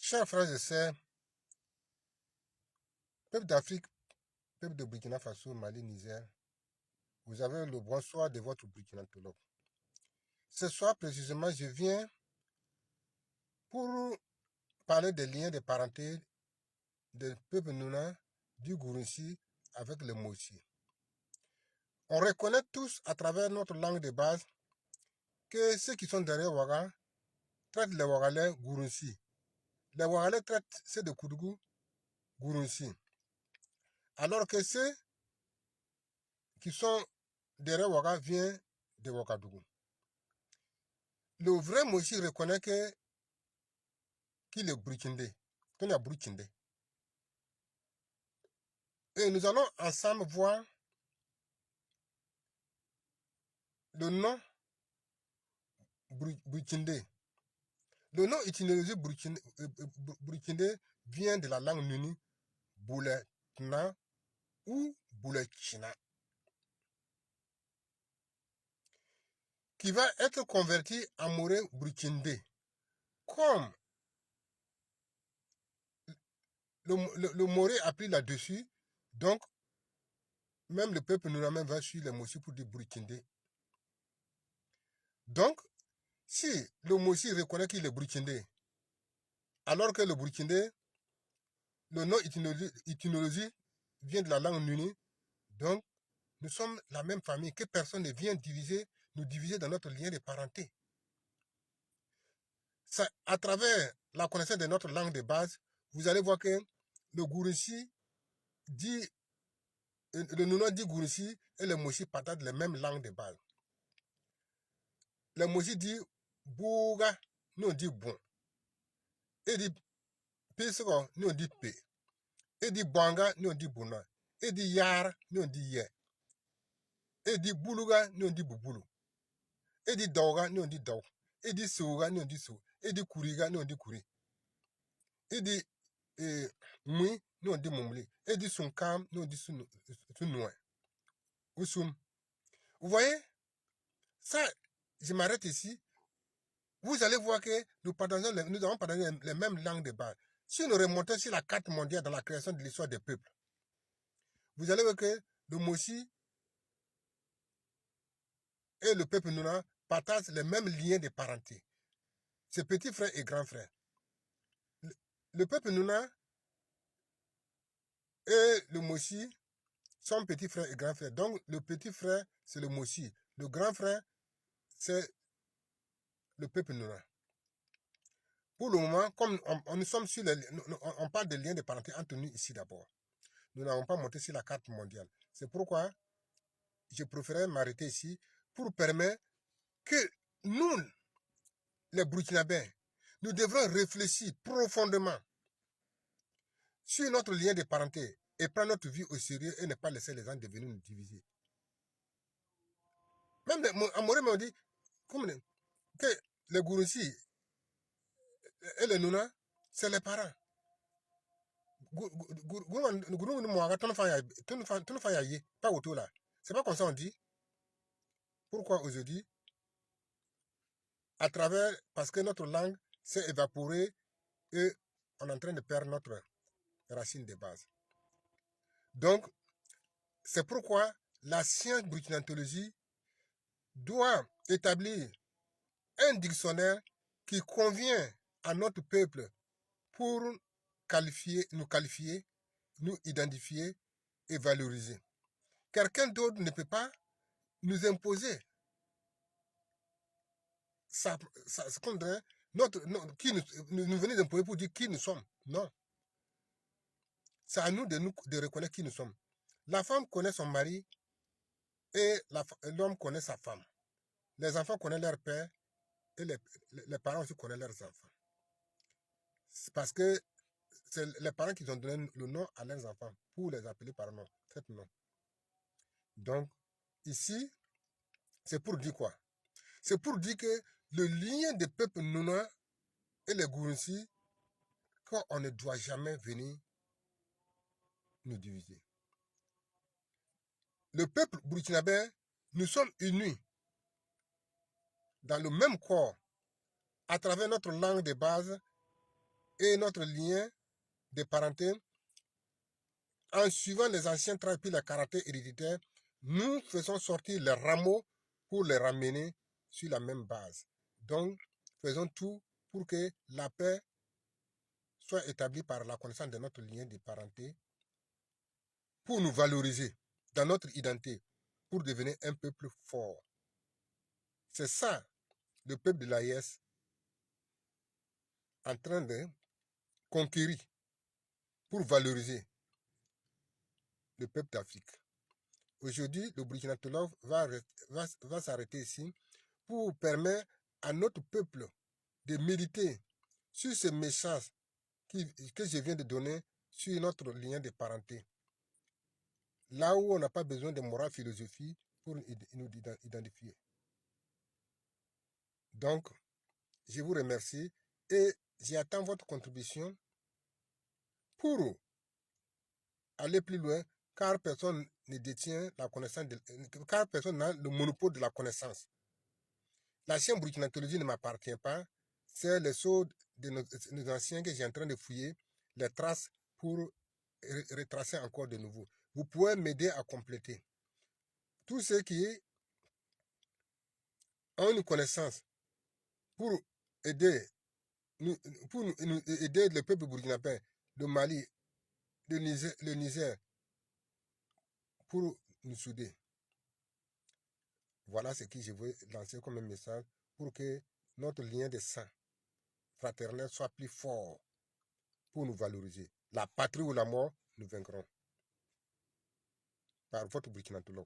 Chers frères et sœurs, peuple d'Afrique, peuple de Burkina Faso, Mali, Niger, vous avez le bonsoir de votre burkinabé. Ce soir, précisément, je viens pour parler des liens de parenté du peuple Nouna, du Gouroussi avec le Moussi. On reconnaît tous à travers notre langue de base que ceux qui sont derrière Ouaga traitent les Ouagalais Gouroussi. Les Ouagalais traitent ceux de Koudougou Gouroussi. Alors que ceux qui sont derrière Ouaga viennent de Ouagadougou. Le vrai Moussi reconnaît qu'il est Burkindé, qu'il est Burkindé. Et nous allons ensemble voir le nom Burkindé. Le nom étymologique Burkindé vient de la langue nuni Bouletna ou Bouletchina, qui va être converti en moré Burkindé. Comme le moré a pris là-dessus, donc même le peuple nous même va suivre les Mossi pour dire Burkindé. Donc, si le Mossi reconnaît qu'il est Burkindé, alors que le Burkindé, le nom étymologique vient de la langue nuni, donc nous sommes la même famille, que personne ne vient nous diviser dans notre lien de parenté. Ça, à travers la connaissance de notre langue de base, vous allez voir que le Gouroussi dit, le Nouna dit Gouroussi et le Moussi partagent les mêmes langues de base. Le Moussi dit Bouga, nous on dit bon. Et dit Pisco, nous on dit P. Et dit Banga, nous on dit Bouna. Et dit Yar, nous on dit Ye. Et dit Bouluga, nous on dit Bouboulou. Et dit Dauga, nous on dit Daou. Et dit Souga, nous on dit Sou. Et dit Kouriga, nous on dit Kouri. Et dit Moui, nous on dit Moumli. Et dit Sunkam, nous on dit Sunouin. Ou Soum. Vous voyez? Ça, je m'arrête ici. Vous allez voir que nous avons partagé les mêmes langues de base. Si nous remontons sur la carte mondiale dans la création de l'histoire des peuples, vous allez voir que le Moussi et le peuple Nouna partagent les mêmes liens de parenté. C'est petit frère et grand frère. Le peuple Nouna et le Moussi sont petits frères et grands frères. Donc, le petit frère, c'est le Moussi. Le grand frère, c'est le peuple Nouna. Pour le moment, comme nous sommes sur on parle des liens de parenté entre nous ici d'abord. Nous n'avons pas monté sur la carte mondiale. C'est pourquoi je préférais m'arrêter ici pour permettre que nous, les Burkinabés, nous devrons réfléchir profondément sur notre lien de parenté et prendre notre vie au sérieux et ne pas laisser les gens devenir nous diviser. Même Amoré m'a dit que les Gouroussi et les Nouna, c'est les parents. Pas autour là. C'est pas comme ça on dit. Pourquoi aujourd'hui? À travers, parce que notre langue s'est évaporée et on est en train de perdre notre racine de base. Donc, c'est pourquoi la science burkinabologie doit établir un dictionnaire qui convient à notre peuple pour nous qualifier, nous identifier et valoriser. Quelqu'un d'autre ne peut pas nous imposer nous venir d'imposer pour dire qui nous sommes. Non. C'est à nous de reconnaître qui nous sommes. La femme connaît son mari et l'homme connaît sa femme. Les enfants connaissent leur père et les parents aussi connaissent leurs enfants. C'est parce que c'est les parents qui ont donné le nom à leurs enfants pour les appeler par nom, nom. Donc, ici, c'est pour dire quoi? C'est pour dire que le lien des peuples Nouna et les Gouroussi, qu'on ne doit jamais venir nous diviser. Le peuple burkinabé, nous sommes unis dans le même corps à travers notre langue de base et notre lien de parenté, en suivant les anciens traits puis les caractères héréditaires, nous faisons sortir les rameaux pour les ramener sur la même base. Donc, faisons tout pour que la paix soit établie par la connaissance de notre lien de parenté, pour nous valoriser dans notre identité, pour devenir un peuple fort. C'est ça, le peuple de l'AIS, en train de conquérir pour valoriser le peuple d'Afrique. Aujourd'hui, le Burkina Faso va s'arrêter ici pour permettre à notre peuple de méditer sur ce message que je viens de donner sur notre lien de parenté. Là où on n'a pas besoin de morale philosophie pour nous identifier. Donc, je vous remercie et j'attends votre contribution pour aller plus loin, car personne ne détient la connaissance, car personne n'a le monopole de la connaissance. La chaîne burkinatologie ne m'appartient pas, c'est le sceau de nos anciens que j'ai en train de fouiller, les traces pour retracer encore de nouveau. Vous pouvez m'aider à compléter. Tous ceux qui ont une connaissance pour aider, aider le peuple burkinabé, le Mali, le Niger, pour nous souder. Voilà ce que je veux lancer comme un message pour que notre lien de sang fraternel soit plus fort pour nous valoriser. La patrie ou la mort, nous vaincrons. Par votre Burkina Faso.